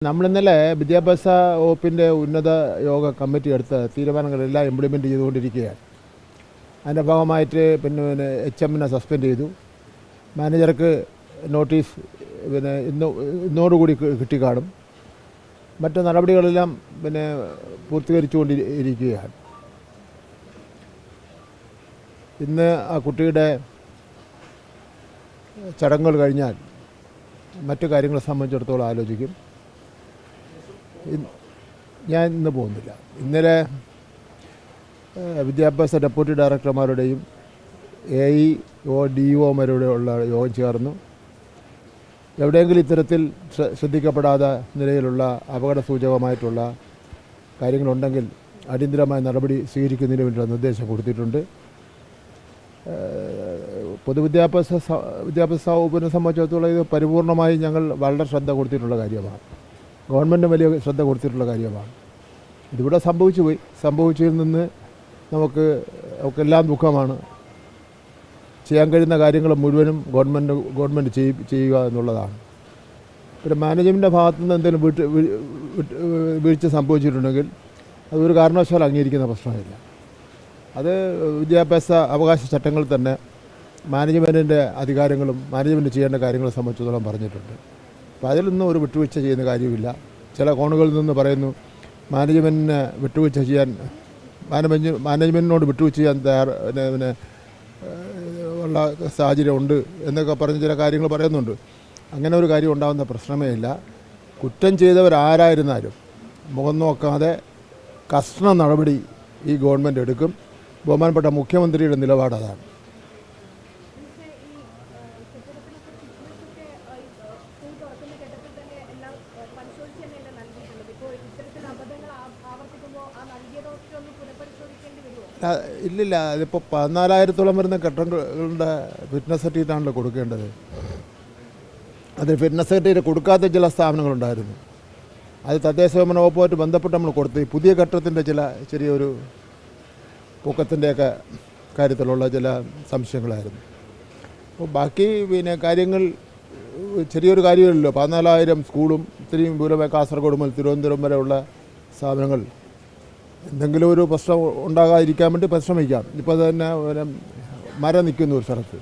നമ്മളിന്നലെ വിദ്യാഭ്യാസ വകുപ്പിൻ്റെ ഉന്നത യോഗ കമ്മിറ്റി എടുത്ത തീരുമാനങ്ങളെല്ലാം ഇംപ്ലിമെൻറ്റ് ചെയ്തുകൊണ്ടിരിക്കുകയാണ്. അതിൻ്റെ ഭാഗമായിട്ട് പിന്നെ HMനെ സസ്പെൻഡ് ചെയ്തു. മാനേജർക്ക് നോട്ടീസ് ഇന്നോടുകൂടി കിട്ടിക്കാണും. മറ്റ് നടപടികളെല്ലാം പൂർത്തീകരിച്ചുകൊണ്ടിരിക്കുകയാണ്. ഇന്ന് ആ കുട്ടിയുടെ ചടങ്ങുകൾ കഴിഞ്ഞാൽ മറ്റു കാര്യങ്ങളെ സംബന്ധിച്ചിടത്തോളം ആലോചിക്കും. ഞാൻ ഇന്ന് പോകുന്നില്ല. ഇന്നലെ വിദ്യാഭ്യാസ ഡെപ്യൂട്ടി ഡയറക്ടർമാരുടെയും AEO DEOമാരുടെ ഉള്ള യോഗം ചേർന്നു. എവിടെയെങ്കിലും ഇത്തരത്തിൽ ശ്രദ്ധിക്കപ്പെടാത്ത നിലയിലുള്ള അപകട സൂചകമായിട്ടുള്ള കാര്യങ്ങളുണ്ടെങ്കിൽ അടിയന്തരമായ നടപടി സ്വീകരിക്കുന്നതിന് വേണ്ടിയുള്ള നിർദ്ദേശം കൊടുത്തിട്ടുണ്ട്. വിദ്യാഭ്യാസ വകുപ്പിനെ സംബന്ധിച്ചിടത്തോളം ഇത് പരിപൂർണമായി ഞങ്ങൾ വളരെ ശ്രദ്ധ കൊടുത്തിട്ടുള്ള കാര്യമാണ്. ഗവൺമെൻറ് വലിയ ശ്രദ്ധ കൊടുത്തിട്ടുള്ള കാര്യമാണ്. ഇതിവിടെ സംഭവിച്ചതിൽ നിന്ന് നമുക്കെല്ലാം ദുഃഖമാണ്. ചെയ്യാൻ കഴിയുന്ന കാര്യങ്ങൾ മുഴുവനും ഗവൺമെൻറ് ചെയ്യുക എന്നുള്ളതാണ്. പിന്നെ മാനേജ്മെൻറ്റിൻ്റെ ഭാഗത്തു നിന്ന് എന്തെങ്കിലും വീഴ്ച സംഭവിച്ചിട്ടുണ്ടെങ്കിൽ അതൊരു കാരണവശാലും അംഗീകരിക്കുന്ന പ്രശ്നമില്ല. അത് വിദ്യാഭ്യാസ അവകാശ ചട്ടങ്ങളിൽ തന്നെ മാനേജ്മെൻറ്റിൻ്റെ അധികാരങ്ങളും മാനേജ്മെൻറ്റ് ചെയ്യേണ്ട കാര്യങ്ങളെ സംബന്ധിച്ചിടത്തോളം പറഞ്ഞിട്ടുണ്ട്. അപ്പോൾ അതിലൊന്നും ഒരു വിട്ടുവീഴ്ച ചെയ്യുന്ന കാര്യമില്ല. ചില കോണുകളിൽ നിന്ന് പറയുന്നു മാനേജ്മെൻറ്റിന് വിട്ടുവീഴ്ച ചെയ്യാൻ മാനേജ്മെൻറ്റിനോട് വിട്ടുവീഴ്ച ചെയ്യാൻ ഉള്ള സാഹചര്യമുണ്ട് എന്നൊക്കെ പറഞ്ഞ് ചില കാര്യങ്ങൾ പറയുന്നുണ്ട്. അങ്ങനെ ഒരു കാര്യം ഉണ്ടാകുന്ന പ്രശ്നമേ ഇല്ല. കുറ്റം ചെയ്തവരാരായിരുന്നാലും മുഖം നോക്കാതെ കർശന നടപടി ഈ ഗവൺമെൻറ് എടുക്കും. ബഹുമാനപ്പെട്ട മുഖ്യമന്ത്രിയുടെ നിലപാട് അതാണ്. ഇല്ലില്ല, അതിപ്പോൾ 14,000-ഓളം വരുന്ന കെട്ടിടങ്ങളുടെ ഫിറ്റ്നസ് സർട്ടിഫിക്കറ്റാണല്ലോ കൊടുക്കേണ്ടത്. അത് ഫിറ്റ്നസ് സർട്ടിഫിക്കറ്റ് കൊടുക്കാത്ത ചില സ്ഥാപനങ്ങളുണ്ടായിരുന്നു. അത് തദ്ദേശ സ്വയംഭരണ വകുപ്പുമായിട്ട് ബന്ധപ്പെട്ട് നമ്മൾ കൊടുത്ത് ഈ പുതിയ കെട്ടിടത്തിൻ്റെ ചെറിയൊരു പൊക്കത്തിൻ്റെയൊക്കെ കാര്യത്തിലുള്ള ചില സംശയങ്ങളായിരുന്നു. അപ്പോൾ ബാക്കി കാര്യങ്ങൾ ചെറിയൊരു കാര്യമില്ലല്ലോ. 14,000 സ്കൂളും ഇത്രയും ദൂരമായി കാസർഗോഡ് മുതൽ തിരുവനന്തപുരം വരെയുള്ള സ്ഥാപനങ്ങൾ എന്തെങ്കിലും ഒരു പ്രശ്നം ഉണ്ടാകാതിരിക്കാൻ വേണ്ടി പരിശ്രമിക്കാം. ഇപ്പോൾ തന്നെ മരം നിൽക്കുന്ന ഒരു സ്ഥലത്ത്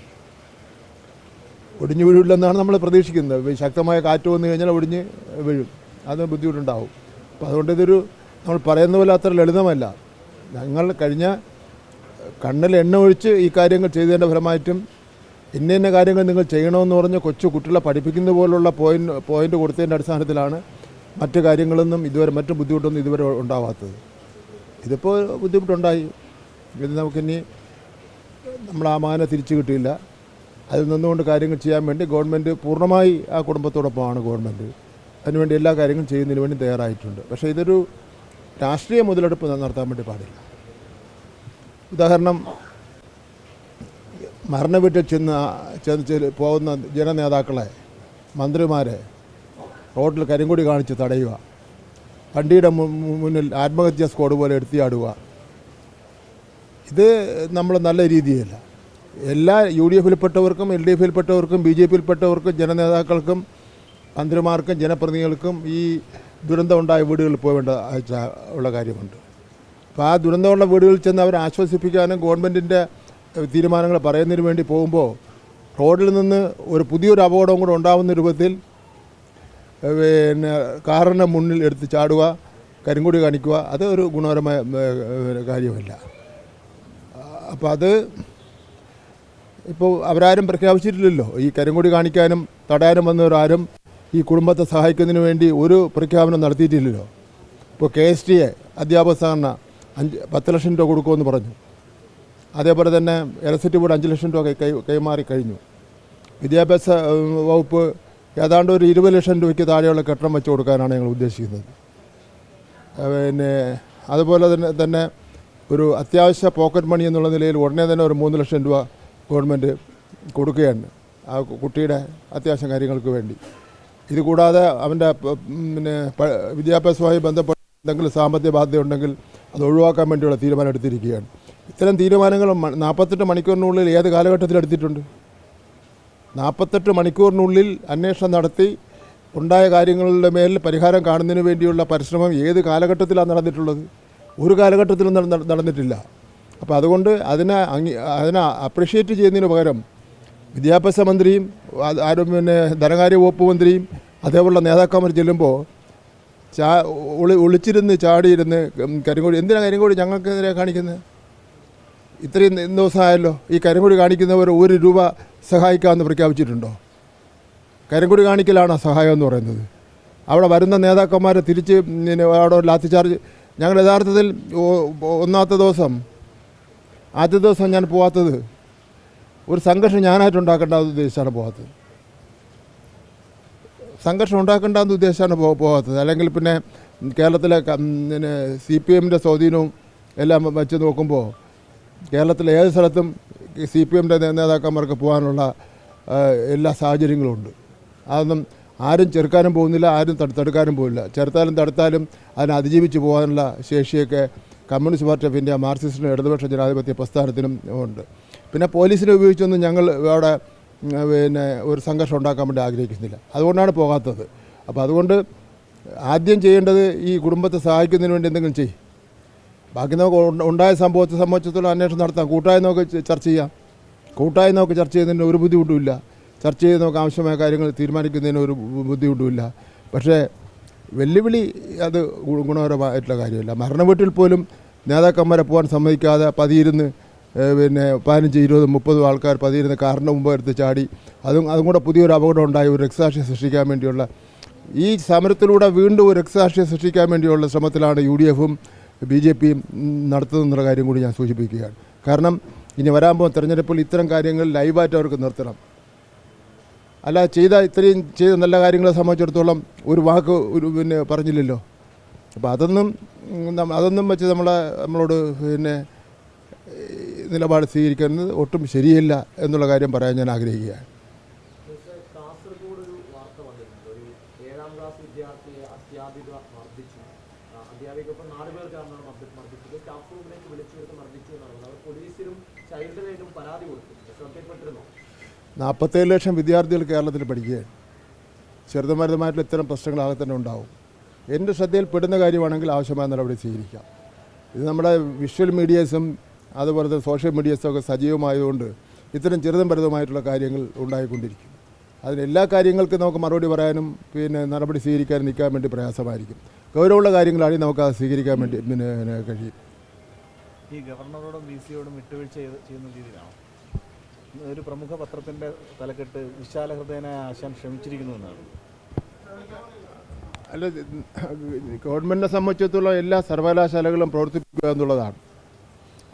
ഒടിഞ്ഞു വീഴില്ലെന്നാണ് നമ്മൾ പ്രതീക്ഷിക്കുന്നത്. ശക്തമായ കാറ്റ് വന്നു കഴിഞ്ഞാൽ ഒടിഞ്ഞ് വീഴും, അത് ബുദ്ധിമുട്ടുണ്ടാവും. അപ്പോൾ അതുകൊണ്ട് ഇതൊരു നമ്മൾ പറയുന്ന പോലെ അത്ര ലളിതമല്ല. ഞങ്ങൾ കഴിഞ്ഞ കണ്ണിൽ എണ്ണ ഒഴിച്ച് ഈ കാര്യങ്ങൾ ചെയ്തതിൻ്റെ ഫലമായിട്ടും ഇന്ന കാര്യങ്ങൾ നിങ്ങൾ ചെയ്യണമെന്ന് പറഞ്ഞ് കുട്ടികളെ പഠിപ്പിക്കുന്ന പോലുള്ള പോയിൻ്റ് കൊടുത്തതിൻ്റെ അടിസ്ഥാനത്തിലാണ് മറ്റു കാര്യങ്ങളൊന്നും മറ്റു ബുദ്ധിമുട്ടൊന്നും ഇതുവരെ ഉണ്ടാവാത്തത്. ഇതിപ്പോൾ ബുദ്ധിമുട്ടുണ്ടായി. ഇത് നമുക്കിനി നമ്മൾ ആ മാന തിരിച്ചു കിട്ടിയില്ല. അതിൽ നിന്നുകൊണ്ട് കാര്യങ്ങൾ ചെയ്യാൻ വേണ്ടി ഗവൺമെൻറ് പൂർണ്ണമായി ആ കുടുംബത്തോടൊപ്പമാണ് ഗവൺമെൻറ്. അതിനുവേണ്ടി എല്ലാ കാര്യങ്ങളും ചെയ്യുന്നതിന് വേണ്ടി തയ്യാറായിട്ടുണ്ട്. പക്ഷേ ഇതൊരു രാഷ്ട്രീയ മുതലെടുപ്പ് നടത്താൻ വേണ്ടി പാടില്ല. ഉദാഹരണം, മരണ വീട്ടിൽ ചെന്ന് പോകുന്ന ജനനേതാക്കളെ, മന്ത്രിമാരെ റോഡിൽ കരിങ്കൊടി കാണിച്ച് തടയുക, വണ്ടിയുടെ മുന്നിൽ ആത്മഹത്യാ സ്ക്വാഡ് പോലെ എടുത്തിയാടുക, ഇത് നമ്മൾ നല്ല രീതിയല്ല. എല്ലാ UDFിൽപ്പെട്ടവർക്കും LDFിൽപ്പെട്ടവർക്കും BJPയിൽപ്പെട്ടവർക്കും ജനനേതാക്കൾക്കും മന്ത്രിമാർക്കും ജനപ്രതിനിധികൾക്കും ഈ ദുരന്തമുണ്ടായ വീടുകളിൽ പോവേണ്ട ഉള്ള കാര്യമുണ്ട്. അപ്പോൾ ആ ദുരന്തമുള്ള വീടുകളിൽ ചെന്ന് അവരെ ആശ്വസിപ്പിക്കാനും ഗവൺമെൻറ്റിൻ്റെ തീരുമാനങ്ങൾ പറയുന്നതിന് വേണ്ടി പോകുമ്പോൾ റോഡിൽ നിന്ന് പുതിയൊരു അപകടം കൂടെ ഉണ്ടാകുന്ന രൂപത്തിൽ കാറിന് മുന്നിൽ എടുത്ത് ചാടുക, കരിങ്കൊടി കാണിക്കുക, അത് ഒരു ഗുണപരമായ കാര്യമല്ല. അപ്പോൾ അത് ഇപ്പോൾ അവരാരും പ്രഖ്യാപിച്ചിട്ടില്ലല്ലോ. ഈ കരിങ്കൊടി കാണിക്കാനും തടയാനും വന്നവരാരും ഈ കുടുംബത്തെ സഹായിക്കുന്നതിന് വേണ്ടി ഒരു പ്രഖ്യാപനം നടത്തിയിട്ടില്ലല്ലോ. ഇപ്പോൾ KSTA അധ്യാപക സഹകരണ 10 ലക്ഷം രൂപ കൊടുക്കുമെന്ന് പറഞ്ഞു. അതേപോലെ തന്നെ ഇലക്ട്രിസിറ്റി ബോർഡ് 5 ലക്ഷം രൂപ കൈമാറി കഴിഞ്ഞു. വിദ്യാഭ്യാസ വകുപ്പ് ഏതാണ്ട് ഒരു 20 ലക്ഷം രൂപയ്ക്ക് താഴെയുള്ള കെട്ടിടം വെച്ച് കൊടുക്കാനാണ് ഞങ്ങൾ ഉദ്ദേശിക്കുന്നത്. അതുപോലെ തന്നെ ഒരു അത്യാവശ്യ പോക്കറ്റ് മണി എന്നുള്ള നിലയിൽ ഉടനെ തന്നെ ഒരു 3 ലക്ഷം രൂപ ഗവൺമെൻറ് കൊടുക്കുകയാണ് ആ കുട്ടിയുടെ അത്യാവശ്യ കാര്യങ്ങൾക്ക് വേണ്ടി. ഇത് കൂടാതെ അവൻ്റെ വിദ്യാഭ്യാസവുമായി ബന്ധപ്പെട്ട് എന്തെങ്കിലും സാമ്പത്തിക ബാധ്യത ഉണ്ടെങ്കിൽ അത് ഒഴിവാക്കാൻ വേണ്ടിയുള്ള തീരുമാനം എടുത്തിരിക്കുകയാണ്. ഇത്തരം തീരുമാനങ്ങൾ 48 മണിക്കൂറിനുള്ളിൽ ഏത് കാലഘട്ടത്തിൽ എടുത്തിട്ടുണ്ട്? 48 മണിക്കൂറിനുള്ളിൽ അന്വേഷണം നടത്തി ഉണ്ടായ കാര്യങ്ങളുടെ മേൽ പരിഹാരം കാണുന്നതിന് വേണ്ടിയുള്ള പരിശ്രമം ഏത് കാലഘട്ടത്തിലാണ് നടന്നിട്ടുള്ളത്? ഒരു കാലഘട്ടത്തിലും നടന്നിട്ടില്ല. അപ്പോൾ അതുകൊണ്ട് അതിനെ അപ്രിഷ്യേറ്റ് ചെയ്യുന്നതിന് പകരം വിദ്യാഭ്യാസ മന്ത്രിയും ധനകാര്യ വകുപ്പ് മന്ത്രിയും അതേപോലുള്ള നേതാക്കന്മാർ ചെല്ലുമ്പോൾ ഒളിച്ചിരുന്ന് ചാടിയിരുന്ന് കരിങ്കൊടി, എന്തിനാണ് കരിങ്കൊടി ഞങ്ങൾക്കെതിരെ കാണിക്കുന്നത്? ഇത്രയും ദിവസമായല്ലോ ഈ കരിങ്കൊടി കാണിക്കുന്നവർ 1 രൂപ സഹായിക്കാമെന്ന് പ്രഖ്യാപിച്ചിട്ടുണ്ടോ? കരിങ്കൊടി കാണിക്കലാണോ സഹായം എന്ന് പറയുന്നത്? അവിടെ വരുന്ന നേതാക്കന്മാരെ തിരിച്ച് അവിടെ ലാത്തി ചാർജ്. ഞങ്ങൾ യഥാർത്ഥത്തിൽ ആദ്യ ദിവസം ഞാൻ പോകാത്തത് ഒരു സംഘർഷം ഞാനായിട്ട് ഉണ്ടാക്കേണ്ടതെന്ന് ഉദ്ദേശിച്ചാണ് പോകാത്തത്. സംഘർഷം ഉണ്ടാക്കേണ്ടതെന്ന് ഉദ്ദേശിച്ചാണ് പോകാത്തത്. അല്ലെങ്കിൽ പിന്നെ കേരളത്തിലെ CPM-ൻ്റെ സ്വാധീനവും എല്ലാം വെച്ച് നോക്കുമ്പോൾ കേരളത്തിലെ ഏത് സ്ഥലത്തും CPM-ൻ്റെ നേതാക്കന്മാർക്ക് പോകാനുള്ള എല്ലാ സാഹചര്യങ്ങളും ഉണ്ട്. അതൊന്നും ആരും ചെറുക്കാനും പോകുന്നില്ല, ആരും തടുക്കാനും പോകില്ല. ചെറുത്താലും തടുത്താലും അതിനെ അതിജീവിച്ച് പോകാനുള്ള ശേഷിയൊക്കെ കമ്മ്യൂണിസ്റ്റ് പാർട്ടി ഓഫ് ഇന്ത്യ, മാർക്സിസ്റ്റിനും ഇടതുപക്ഷ ജനാധിപത്യ പ്രസ്ഥാനത്തിനും ഉണ്ട്. പിന്നെ പോലീസിനെ ഉപയോഗിച്ചൊന്നും ഞങ്ങൾ അവിടെ ഒരു സംഘർഷം ഉണ്ടാക്കാൻ വേണ്ടി ആഗ്രഹിക്കുന്നില്ല. അതുകൊണ്ടാണ് പോകാത്തത്. അപ്പോൾ അതുകൊണ്ട് ആദ്യം ചെയ്യേണ്ടത് ഈ കുടുംബത്തെ സഹായിക്കുന്നതിന് വേണ്ടി എന്തെങ്കിലും ചെയ്യും. ബാക്കി നമുക്ക് ഉണ്ടായ സംഭവത്തെ സംബന്ധിച്ചിടത്തോളം അന്വേഷണം നടത്താം. കൂട്ടായി നമുക്ക് ചർച്ച ചെയ്യാം. കൂട്ടായി നമുക്ക് ചർച്ച ചെയ്യുന്നതിന് ഒരു ബുദ്ധിമുട്ടുമില്ല. ചർച്ച ചെയ്ത് നമുക്ക് ആവശ്യമായ കാര്യങ്ങൾ തീരുമാനിക്കുന്നതിന് ഒരു ബുദ്ധിമുട്ടുമില്ല. പക്ഷേ വെല്ലുവിളി അത് ഗുണപരമായിട്ടുള്ള കാര്യമില്ല. മരണവീട്ടിൽ പോലും നേതാക്കന്മാരെ പോകാൻ സമ്മതിക്കാതെ പതിയിരുന്ന് 15, 20, 30 ആൾക്കാർ പതിയിരുന്ന് കാറിൻ്റെ മുമ്പ് എടുത്ത് ചാടി അതും കൂടെ പുതിയൊരു അപകടം ഉണ്ടായി ഒരു രക്തസാക്ഷിയെ സൃഷ്ടിക്കാൻ വേണ്ടിയുള്ള ഈ സമരത്തിലൂടെ വീണ്ടും ഒരു രക്തസാക്ഷിയെ സൃഷ്ടിക്കാൻ വേണ്ടിയുള്ള ശ്രമത്തിലാണ് UDF-ഉം BJP-യും നടത്തുന്നുള്ള കാര്യം കൂടി ഞാൻ സൂചിപ്പിക്കുകയാണ്. കാരണം ഇനി വരാൻ പോകുന്ന തെരഞ്ഞെടുപ്പിൽ ഇത്തരം കാര്യങ്ങൾ ലൈവായിട്ട് അവർക്ക് നിർത്തണം. അല്ല ഇത്രയും ചെയ്ത നല്ല കാര്യങ്ങളെ സംബന്ധിച്ചിടത്തോളം ഒരു വാക്ക് പറഞ്ഞില്ലല്ലോ. അപ്പോൾ അതൊന്നും വെച്ച് നമ്മളോട് നിലപാട് സ്വീകരിക്കുന്നത് ഒട്ടും ശരിയല്ല എന്നുള്ള കാര്യം പറയാൻ ഞാൻ ആഗ്രഹിക്കുകയാണ്. $47 ലക്ഷം വിദ്യാർത്ഥികൾ കേരളത്തിൽ പഠിക്കുകയാണ്. ചെറുതുമരുതുമായിട്ടുള്ള ഇത്തരം പ്രശ്നങ്ങളാകെ തന്നെ ഉണ്ടാവും. എൻ്റെ ശ്രദ്ധയിൽ പെടുന്ന കാര്യമാണെങ്കിൽ ആവശ്യമായ നടപടി സ്വീകരിക്കാം. ഇത് നമ്മുടെ വിഷ്വൽ മീഡിയസും അതുപോലെ സോഷ്യൽ മീഡിയസും ഒക്കെ സജീവമായതുകൊണ്ട് ഇത്തരം ചെറുതും വലുതുമായിട്ടുള്ള കാര്യങ്ങൾ ഉണ്ടായിക്കൊണ്ടിരിക്കും. അതിനെല്ലാ കാര്യങ്ങൾക്കും നമുക്ക് മറുപടി പറയാനും നടപടി സ്വീകരിക്കാനും നിൽക്കാൻ വേണ്ടി പ്രയാസമായിരിക്കും. ഗൗരവമുള്ള കാര്യങ്ങളാണെങ്കിൽ നമുക്കത് സ്വീകരിക്കാൻ വേണ്ടി കഴിയും. ഈ ഗവർണറോടും VC-യോടും വിട്ടുവീഴ്ച ചെയ്യുന്ന രീതിയിലാണ് ഒരു പ്രമുഖ പത്രത്തിൻ്റെ തലക്കെട്ട് വിശാല ഹൃദയനായ ആശാൻ ശ്രമിച്ചിരിക്കുന്നു എന്നാണ്. അല്ല, ഗവൺമെൻറ്റിനെ സംബന്ധിച്ചിടത്തോളം എല്ലാ സർവകലാശാലകളും പ്രവർത്തിപ്പിക്കുക എന്നുള്ളതാണ്.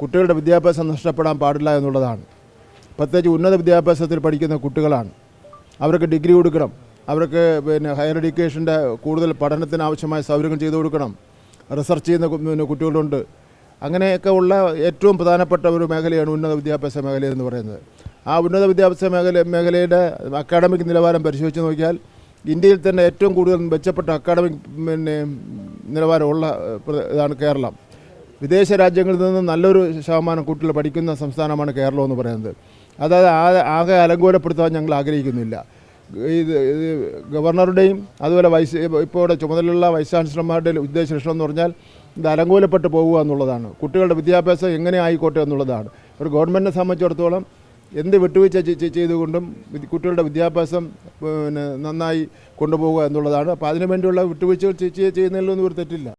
കുട്ടികളുടെ വിദ്യാഭ്യാസം നഷ്ടപ്പെടാൻ പാടില്ല എന്നുള്ളതാണ്. പ്രത്യേകിച്ച് ഉന്നത വിദ്യാഭ്യാസത്തിൽ പഠിക്കുന്ന കുട്ടികളാണ്. അവർക്ക് ഡിഗ്രി കൊടുക്കണം. അവർക്ക് ഹയർ എഡ്യൂക്കേഷൻ്റെ കൂടുതൽ പഠനത്തിന് ആവശ്യമായ സൗകര്യങ്ങൾ ചെയ്തു കൊടുക്കണം. റിസർച്ച് ചെയ്യുന്ന കുട്ടികളുണ്ട്. അങ്ങനെയൊക്കെ ഉള്ള ഏറ്റവും പ്രധാനപ്പെട്ട ഒരു മേഖലയാണ് ഉന്നത വിദ്യാഭ്യാസ മേഖല എന്ന് പറയുന്നത്. ആ ഉന്നത വിദ്യാഭ്യാസ മേഖലയുടെ അക്കാഡമിക് നിലവാരം പരിശോധിച്ച് നോക്കിയാൽ ഇന്ത്യയിൽ തന്നെ ഏറ്റവും കൂടുതൽ മെച്ചപ്പെട്ട അക്കാഡമിക് നിലവാരമുള്ള ഇതാണ് കേരളം. വിദേശ രാജ്യങ്ങളിൽ നിന്ന് നല്ലൊരു ശതമാനം കുട്ടികൾ പഠിക്കുന്ന സംസ്ഥാനമാണ് കേരളം എന്ന് പറയുന്നത്. അതായത് ആകെ അലങ്കോലപ്പെടുത്താൻ ഞങ്ങൾ ആഗ്രഹിക്കുന്നില്ല. ഇത് ഗവർണറുടെയും അതുപോലെ ഇപ്പോൾ ചുമതലയുള്ള വൈസ് ചാൻസലർമാരുടെയും ഉദ്ദേശ ലക്ഷ്യം എന്ന് പറഞ്ഞാൽ ഇത് അലങ്കോലപ്പെട്ട് പോകുക എന്നുള്ളതാണ്. കുട്ടികളുടെ വിദ്യാഭ്യാസം എങ്ങനെ ആയിക്കോട്ടെ എന്നുള്ളതാണ്. ഒരു ഗവൺമെൻറ്റിനെ സംബന്ധിച്ചിടത്തോളം എന്ത് വിട്ടുവീഴ്ച ചെയ്തുകൊണ്ടും കുട്ടികളുടെ വിദ്യാഭ്യാസം നന്നായി കൊണ്ടുപോകുക എന്നുള്ളതാണ്. അപ്പോൾ അതിനുവേണ്ടിയുള്ള വിട്ടുവീഴ്ചകൾ ചെയ്യുന്നതിലൊന്നും ഒരു തെറ്റില്ല.